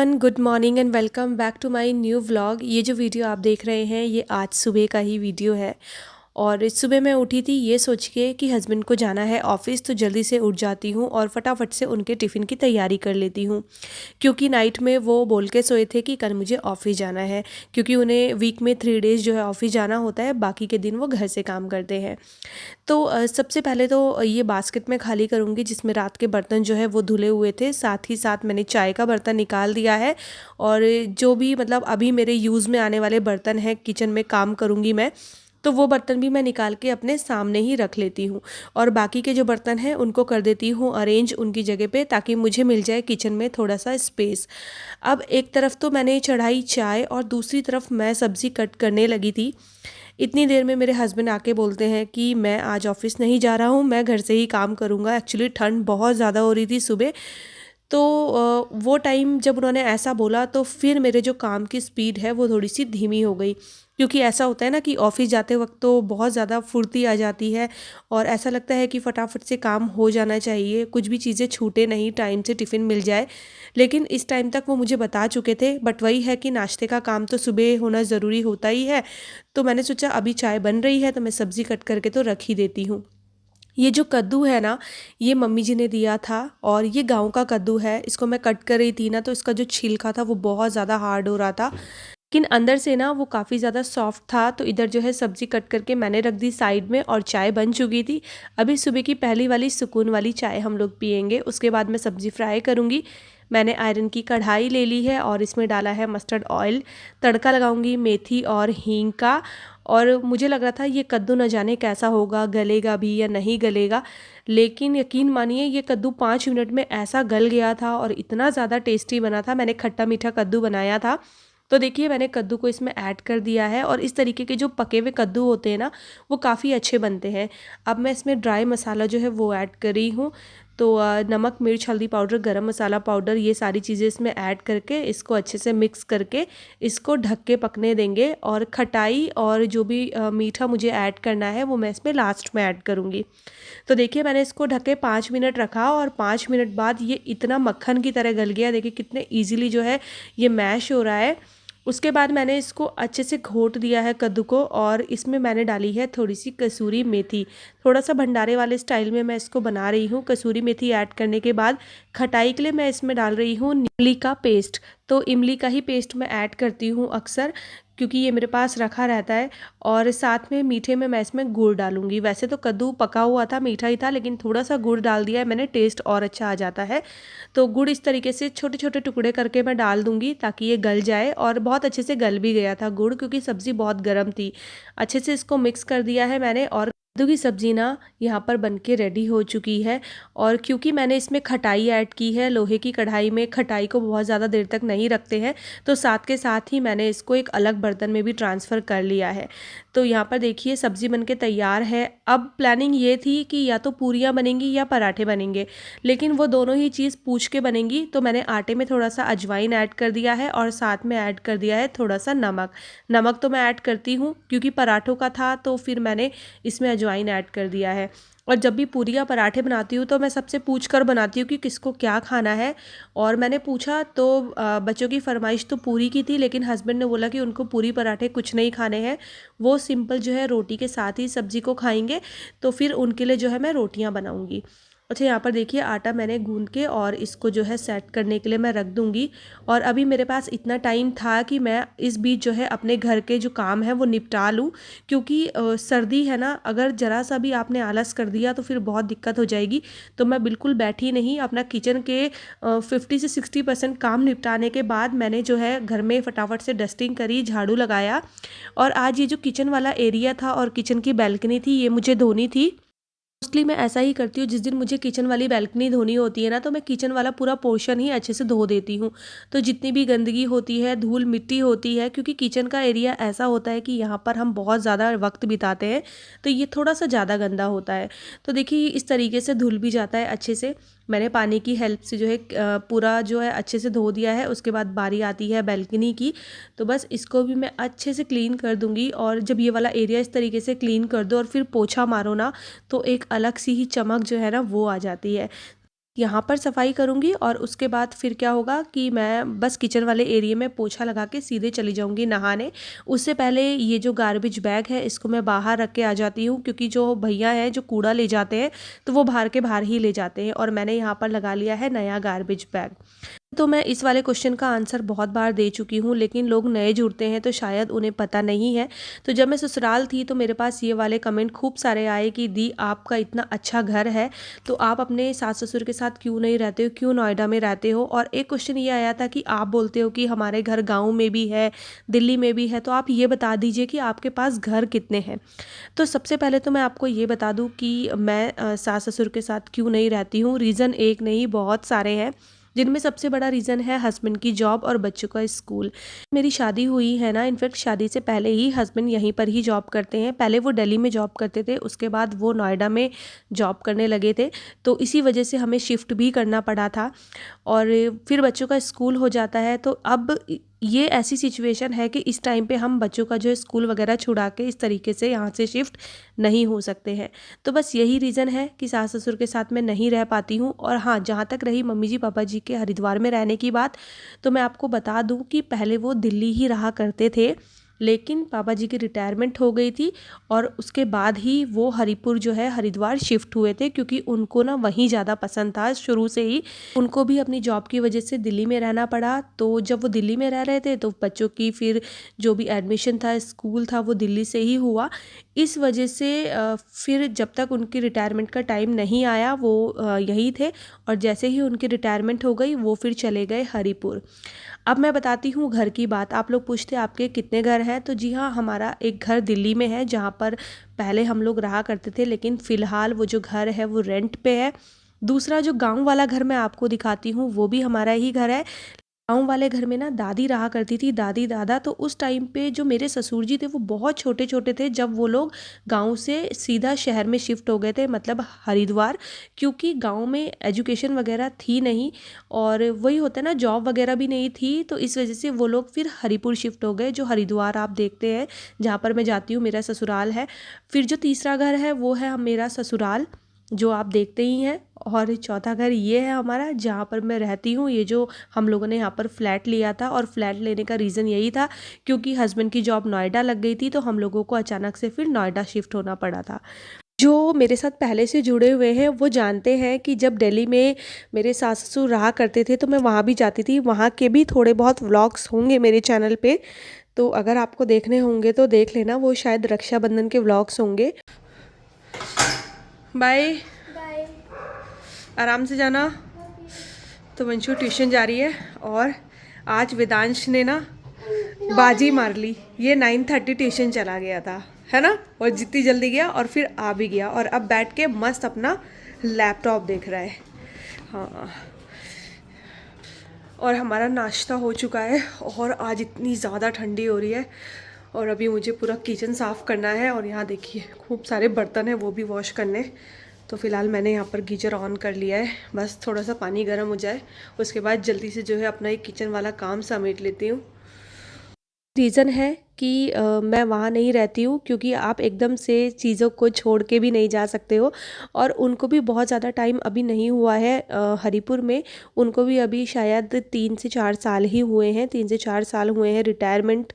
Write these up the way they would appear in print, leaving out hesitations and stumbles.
Everyone, good morning and welcome back to my new vlog. ये जो video आप देख रहे हैं ये आज सुबह का ही वीडियो है। और इस सुबह मैं उठी थी ये सोच के कि हस्बैंड को जाना है ऑफिस, तो जल्दी से उठ जाती हूँ और फटाफट से उनके टिफ़िन की तैयारी कर लेती हूँ। क्योंकि नाइट में वो बोल के सोए थे कि कल मुझे ऑफिस जाना है, क्योंकि उन्हें वीक में 3 डेज़ जो है ऑफिस जाना होता है, बाकी के दिन वो घर से काम करते हैं। तो सबसे पहले तो ये बास्केट में खाली करूँगी जिसमें रात के बर्तन जो है वो धुले हुए थे, साथ ही साथ मैंने चाय का बर्तन निकाल दिया है। और जो भी मतलब अभी मेरे यूज़ में आने वाले बर्तन हैं, किचन में काम करूँगी मैं, तो वो बर्तन भी मैं निकाल के अपने सामने ही रख लेती हूँ। और बाकी के जो बर्तन हैं उनको कर देती हूँ अरेंज उनकी जगह पे, ताकि मुझे मिल जाए किचन में थोड़ा सा स्पेस। अब एक तरफ तो मैंने चढ़ाई चाय और दूसरी तरफ मैं सब्ज़ी कट करने लगी थी। इतनी देर में मेरे हस्बैंड आके बोलते हैं कि मैं आज ऑफिस नहीं जा रहा हूँ, मैं घर से ही काम करूँगा। एक्चुअली ठंड बहुत ज़्यादा हो रही थी सुबह। तो वो टाइम जब उन्होंने ऐसा बोला तो फिर मेरे जो काम की स्पीड है वो थोड़ी सी धीमी हो गई। क्योंकि ऐसा होता है ना कि ऑफिस जाते वक्त तो बहुत ज़्यादा फुर्ती आ जाती है और ऐसा लगता है कि फटाफट से काम हो जाना चाहिए, कुछ भी चीज़ें छूटे नहीं, टाइम से टिफ़िन मिल जाए। लेकिन इस टाइम तक वो मुझे बता चुके थे, बट वही है कि नाश्ते का काम तो सुबह होना ज़रूरी होता ही है। तो मैंने सोचा अभी चाय बन रही है तो मैं सब्ज़ी कट करके तो रख ही देती हूँ। ये जो कद्दू है ना, ये मम्मी जी ने दिया था और ये गाँव का कद्दू है। इसको मैं कट कर रही थी ना, तो इसका जो छिलका था वो बहुत ज़्यादा हार्ड हो रहा था, लेकिन अंदर से ना वो काफ़ी ज़्यादा सॉफ्ट था। तो इधर जो है सब्ज़ी कट करके मैंने रख दी साइड में और चाय बन चुकी थी। अभी सुबह की पहली वाली सुकून वाली चाय हम लोग पियेंगे, उसके बाद मैं सब्ज़ी फ्राई करूँगी। मैंने आयरन की कढ़ाई ले ली है और इसमें डाला है मस्टर्ड ऑयल। तड़का लगाऊंगी मेथी और हींग का। और मुझे लग रहा था ये कद्दू न जाने कैसा होगा, गलेगा भी या नहीं गलेगा, लेकिन यकीन मानिए ये कद्दू 5 मिनट में ऐसा गल गया था और इतना ज़्यादा टेस्टी बना था। मैंने खट्टा मीठा कद्दू बनाया था। तो देखिए मैंने कद्दू को इसमें ऐड कर दिया है और इस तरीके के जो पके हुए कद्दू होते हैं ना, वो काफ़ी अच्छे बनते हैं। अब मैं इसमें ड्राई मसाला जो है वो ऐड कर रही हूँ। तो नमक, मिर्च, हल्दी पाउडर, गरम मसाला पाउडर, ये सारी चीज़ें इसमें ऐड करके इसको अच्छे से मिक्स करके इसको ढक के पकने देंगे। और खटाई और जो भी मीठा मुझे ऐड करना है वो मैं इसमें लास्ट में ऐड करूँगी। तो देखिए मैंने इसको ढके 5 मिनट रखा और 5 मिनट बाद ये इतना मक्खन की तरह गल गया। देखिए कितने ईजिली जो है ये मैश हो रहा है। उसके बाद मैंने इसको अच्छे से घोट दिया है कद्दू को और इसमें मैंने डाली है थोड़ी सी कसूरी मेथी। थोड़ा सा भंडारे वाले स्टाइल में मैं इसको बना रही हूँ। कसूरी मेथी ऐड करने के बाद खटाई के लिए मैं इसमें डाल रही हूँ इमली का पेस्ट। तो इमली का ही पेस्ट मैं ऐड करती हूँ अक्सर, क्योंकि ये मेरे पास रखा रहता है। और साथ में मीठे में मैं इसमें गुड़ डालूंगी। वैसे तो कद्दू पका हुआ था, मीठा ही था, लेकिन थोड़ा सा गुड़ डाल दिया है मैंने, टेस्ट और अच्छा आ जाता है। तो गुड़ इस तरीके से छोटे छोटे टुकड़े करके मैं डाल दूंगी ताकि ये गल जाए। और बहुत अच्छे से गल भी गया था गुड़, क्योंकि सब्ज़ी बहुत गर्म थी। अच्छे से इसको मिक्स कर दिया है मैंने और कद्दू की सब्ज़ी ना यहाँ पर बनके रेडी हो चुकी है। और क्योंकि मैंने इसमें खटाई ऐड की है, लोहे की कढ़ाई में खटाई को बहुत ज़्यादा देर तक नहीं रखते हैं, तो साथ के साथ ही मैंने इसको एक अलग बर्तन में भी ट्रांसफ़र कर लिया है। तो यहाँ पर देखिए सब्ज़ी बनके तैयार है। अब प्लानिंग ये थी कि या तो पूरियाँ बनेंगी या पराठे बनेंगे, लेकिन वो दोनों ही चीज़ पूछ के बनेंगी। तो मैंने आटे में थोड़ा सा अजवाइन ऐड कर दिया है और साथ में ऐड कर दिया है थोड़ा सा नमक। नमक तो मैं ऐड करती हूँ क्योंकि पराठों का था, तो फिर मैंने इसमें अजवाइन ऐड कर दिया है। और जब भी पूरी या पराठे बनाती हूँ तो मैं सबसे पूछ कर बनाती हूँ कि किसको क्या खाना है। और मैंने पूछा तो बच्चों की फरमाइश तो पूरी की थी, लेकिन हस्बैंड ने बोला कि उनको पूरी पराठे कुछ नहीं खाने हैं, वो सिंपल जो है रोटी के साथ ही सब्जी को खाएंगे। तो फिर उनके लिए जो है मैं रोटियां बनाऊंगी। अच्छा, यहाँ पर देखिए आटा मैंने गूंद के और इसको जो है सेट करने के लिए मैं रख दूंगी। और अभी मेरे पास इतना टाइम था कि मैं इस बीच जो है अपने घर के जो काम है वो निपटा लूँ, क्योंकि सर्दी है ना, अगर ज़रा सा भी आपने आलस कर दिया तो फिर बहुत दिक्कत हो जाएगी। तो मैं बिल्कुल बैठी नहीं, अपना किचन के 50 से 60% काम निपटाने के बाद मैंने जो है घर में फटाफट से डस्टिंग करी, झाड़ू लगाया। और आज ये जो किचन वाला एरिया था और किचन की बैल्कनी थी ये मुझे धोनी थी। मोस्टली मैं ऐसा ही करती हूँ, जिस दिन मुझे किचन वाली बैल्कनी धोनी होती है ना, तो मैं किचन वाला पूरा पोर्शन ही अच्छे से धो देती हूँ। तो जितनी भी गंदगी होती है, धूल मिट्टी होती है, क्योंकि किचन का एरिया ऐसा होता है कि यहाँ पर हम बहुत ज़्यादा वक्त बिताते हैं, तो ये थोड़ा सा ज़्यादा गंदा होता है। तो देखिए इस तरीके से धुल भी जाता है अच्छे से। मैंने पानी की हेल्प से जो है पूरा जो है अच्छे से धो दिया है। उसके बाद बारी आती है बैल्कनी की, तो बस इसको भी मैं अच्छे से क्लीन कर दूंगी। और जब ये वाला एरिया इस तरीके से क्लीन कर दो और फिर पोछा मारो ना, तो एक अलग सी ही चमक जो है ना वो आ जाती है। यहाँ पर सफाई करूँगी और उसके बाद फिर क्या होगा कि मैं बस किचन वाले एरिया में पोछा लगा के सीधे चली जाऊँगी नहाने। उससे पहले ये जो गार्बेज बैग है इसको मैं बाहर रख के आ जाती हूँ, क्योंकि जो भैया हैं जो कूड़ा ले जाते हैं तो वो बाहर के बाहर ही ले जाते हैं, और मैंने यहाँ पर लगा लिया है नया गार्बेज बैग। तो मैं इस वाले क्वेश्चन का आंसर बहुत बार दे चुकी हूँ, लेकिन लोग नए जुड़ते हैं तो शायद उन्हें पता नहीं है। तो जब मैं ससुराल थी तो मेरे पास ये वाले कमेंट खूब सारे आए कि दी आपका इतना अच्छा घर है तो आप अपने सास ससुर के साथ क्यों नहीं रहते हो, क्यों नोएडा में रहते हो। और एक क्वेश्चन ये आया था कि आप बोलते हो कि हमारे घर गाँव में भी है, दिल्ली में भी है, तो आप ये बता दीजिए कि आपके पास घर कितने हैं। तो सबसे पहले तो मैं आपको ये बता दूँ कि मैं सास ससुर के साथ क्यों नहीं रहती हूँ। रीज़न एक नहीं, बहुत सारे हैं, जिनमें सबसे बड़ा रीज़न है हस्बैंड की जॉब और बच्चों का स्कूल। मेरी शादी हुई है ना, इनफैक्ट शादी से पहले ही हस्बैंड यहीं पर ही जॉब करते हैं। पहले वो दिल्ली में जॉब करते थे, उसके बाद वो नोएडा में जॉब करने लगे थे, तो इसी वजह से हमें शिफ्ट भी करना पड़ा था। और फिर बच्चों का स्कूल हो जाता है, तो अब ये ऐसी सिचुएशन है कि इस टाइम पे हम बच्चों का जो है स्कूल वगैरह छुड़ा के इस तरीके से यहाँ से शिफ्ट नहीं हो सकते हैं। तो बस यही रीज़न है कि सास ससुर के साथ मैं नहीं रह पाती हूँ। और हाँ, जहाँ तक रही मम्मी जी पापा जी के हरिद्वार में रहने की बात, तो मैं आपको बता दूँ कि पहले वो दिल्ली ही रहा करते थे, लेकिन पापा जी की रिटायरमेंट हो गई थी और उसके बाद ही वो हरिपुर जो है हरिद्वार शिफ्ट हुए थे, क्योंकि उनको ना वहीं ज़्यादा पसंद था शुरू से ही। उनको भी अपनी जॉब की वजह से दिल्ली में रहना पड़ा, तो जब वो दिल्ली में रह रहे थे तो बच्चों की फिर जो भी एडमिशन था, स्कूल था, वो दिल्ली से ही हुआ। इस वजह से फिर जब तक उनकी रिटायरमेंट का टाइम नहीं आया वो यहीं थे, और जैसे ही उनकी रिटायरमेंट हो गई वो फिर चले गए हरिपुर। अब मैं बताती हूँ घर की बात। आप लोग पूछते आपके कितने घर हैं, तो जी हाँ, हमारा एक घर दिल्ली में है जहाँ पर पहले हम लोग रहा करते थे, लेकिन फ़िलहाल वो जो घर है वो रेंट पे है। दूसरा जो गांव वाला घर मैं आपको दिखाती हूँ वो भी हमारा ही घर है। गाँव वाले घर में ना दादी रहा करती थी, दादी दादा। तो उस टाइम पे जो मेरे ससुर जी थे वो बहुत छोटे छोटे थे जब वो लोग गाँव से सीधा शहर में शिफ्ट हो गए थे, मतलब हरिद्वार, क्योंकि गाँव में एजुकेशन वगैरह थी नहीं, और वही होता है ना, जॉब वगैरह भी नहीं थी, तो इस वजह से वो लोग फिर हरिपुर शिफ्ट हो गए, जो हरिद्वार आप देखते हैं जहाँ पर मैं जाती हूँ, मेरा ससुराल है। फिर जो तीसरा घर है वो है मेरा ससुराल, जो आप देखते ही हैं। और चौथा घर ये है हमारा जहाँ पर मैं रहती हूँ। ये जो हम लोगों ने यहाँ पर फ्लैट लिया था, और फ्लैट लेने का रीज़न यही था क्योंकि हस्बैंड की जॉब नोएडा लग गई थी, तो हम लोगों को अचानक से फिर नोएडा शिफ्ट होना पड़ा था। जो मेरे साथ पहले से जुड़े हुए हैं वो जानते हैं कि जब दिल्ली में मेरे सास ससुर रहा करते थे तो मैं वहाँ भी जाती थी। वहाँ के भी थोड़े बहुत व्लॉग्स होंगे मेरे चैनल पे, तो अगर आपको देखने होंगे तो देख लेना, वो शायद रक्षाबंधन के व्लॉग्स होंगे। बाय बाय, आराम से जाना। तो वंशु ट्यूशन जा रही है, और आज वेदांश ने ना बाजी मार ली। ये 9:30 ट्यूशन चला गया था, है ना, और जितनी जल्दी गया और फिर आ भी गया, और अब बैठ के मस्त अपना लैपटॉप देख रहा है। हाँ, और हमारा नाश्ता हो चुका है, और आज इतनी ज़्यादा ठंडी हो रही है, और अभी मुझे पूरा किचन साफ़ करना है। और यहाँ देखिए खूब सारे बर्तन हैं, वो भी वॉश करने। तो फ़िलहाल मैंने यहाँ पर गीजर ऑन कर लिया है, बस थोड़ा सा पानी गर्म हो जाए उसके बाद जल्दी से जो है अपना एक किचन वाला काम समेट लेती हूँ। रीज़न है कि मैं वहाँ नहीं रहती हूँ, क्योंकि आप एकदम से चीज़ों को छोड़ के भी नहीं जा सकते हो, और उनको भी बहुत ज़्यादा टाइम अभी नहीं हुआ है हरिपुर में। उनको भी अभी शायद 3 से 4 साल ही हुए हैं, 3 से 4 साल हुए हैं रिटायरमेंट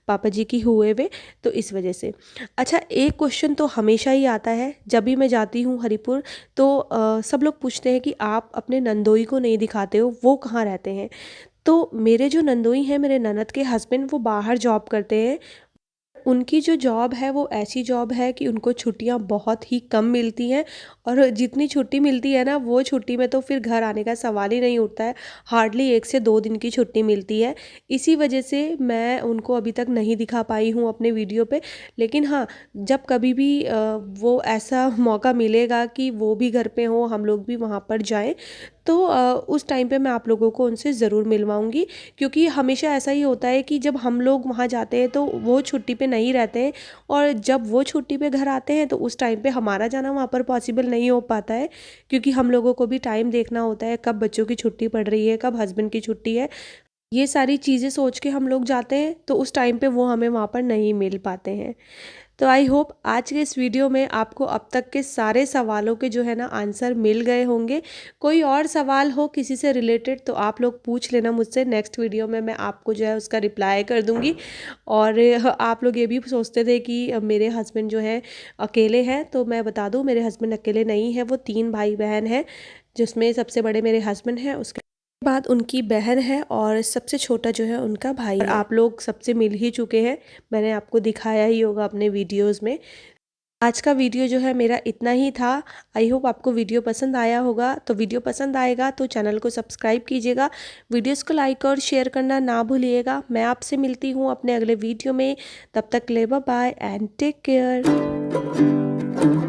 पापा जी की हुए हुए, तो इस वजह से। अच्छा, एक क्वेश्चन तो हमेशा ही आता है जब भी मैं जाती हूँ हरिपुर, तो सब लोग पूछते हैं कि आप अपने नंदोई को नहीं दिखाते हो, वो कहाँ रहते हैं। तो मेरे जो नंदोई हैं, मेरे ननद के हस्बैंड, वो बाहर जॉब करते हैं। उनकी जो जॉब है वो ऐसी जॉब है कि उनको छुट्टियां बहुत ही कम मिलती हैं, और जितनी छुट्टी मिलती है ना, वो छुट्टी में तो फिर घर आने का सवाल ही नहीं उठता है। हार्डली 1 से 2 दिन की छुट्टी मिलती है। इसी वजह से मैं उनको अभी तक नहीं दिखा पाई हूँ अपने वीडियो पे। लेकिन हाँ, जब कभी भी वो ऐसा मौका मिलेगा कि वो भी घर पे हों, हम लोग भी वहाँ पर जाएं, तो उस टाइम पे मैं आप लोगों को उनसे ज़रूर मिलवाऊंगी। क्योंकि हमेशा ऐसा ही होता है कि जब हम लोग वहाँ जाते हैं तो वो छुट्टी पे नहीं रहते हैं, और जब वो छुट्टी पे घर आते हैं तो उस टाइम पे हमारा जाना वहाँ पर पॉसिबल नहीं हो पाता है, क्योंकि हम लोगों को भी टाइम देखना होता है, कब बच्चों की छुट्टी पड़ रही है, कब हस्बैंड की छुट्टी है। ये सारी चीज़ें सोच के हम लोग जाते हैं, तो उस टाइम पे वो हमें वहाँ पर नहीं मिल पाते हैं। तो आई होप आज के इस वीडियो में आपको अब तक के सारे सवालों के जो है ना आंसर मिल गए होंगे। कोई और सवाल हो किसी से रिलेटेड तो आप लोग पूछ लेना मुझसे, नेक्स्ट वीडियो में मैं आपको जो है उसका रिप्लाई कर दूँगी। और आप लोग ये भी सोचते थे कि मेरे हस्बैंड जो है अकेले हैं, तो मैं बता दूँ मेरे हस्बैंड अकेले नहीं हैं, वो 3 भाई-बहन हैं, जिसमें सबसे बड़े मेरे हस्बैंड हैं, उसके बाद उनकी बहन है और सबसे छोटा जो है उनका भाई है। आप लोग सबसे मिल ही चुके हैं, मैंने आपको दिखाया ही होगा अपने वीडियोज़ में। आज का वीडियो जो है मेरा इतना ही था। आई होप आपको वीडियो पसंद आया होगा। तो वीडियो पसंद आएगा तो चैनल को सब्सक्राइब कीजिएगा, वीडियोस को लाइक और शेयर करना ना भूलिएगा। मैं आपसे मिलती हूँ अपने अगले वीडियो में, तब तक ले bye bye and take care.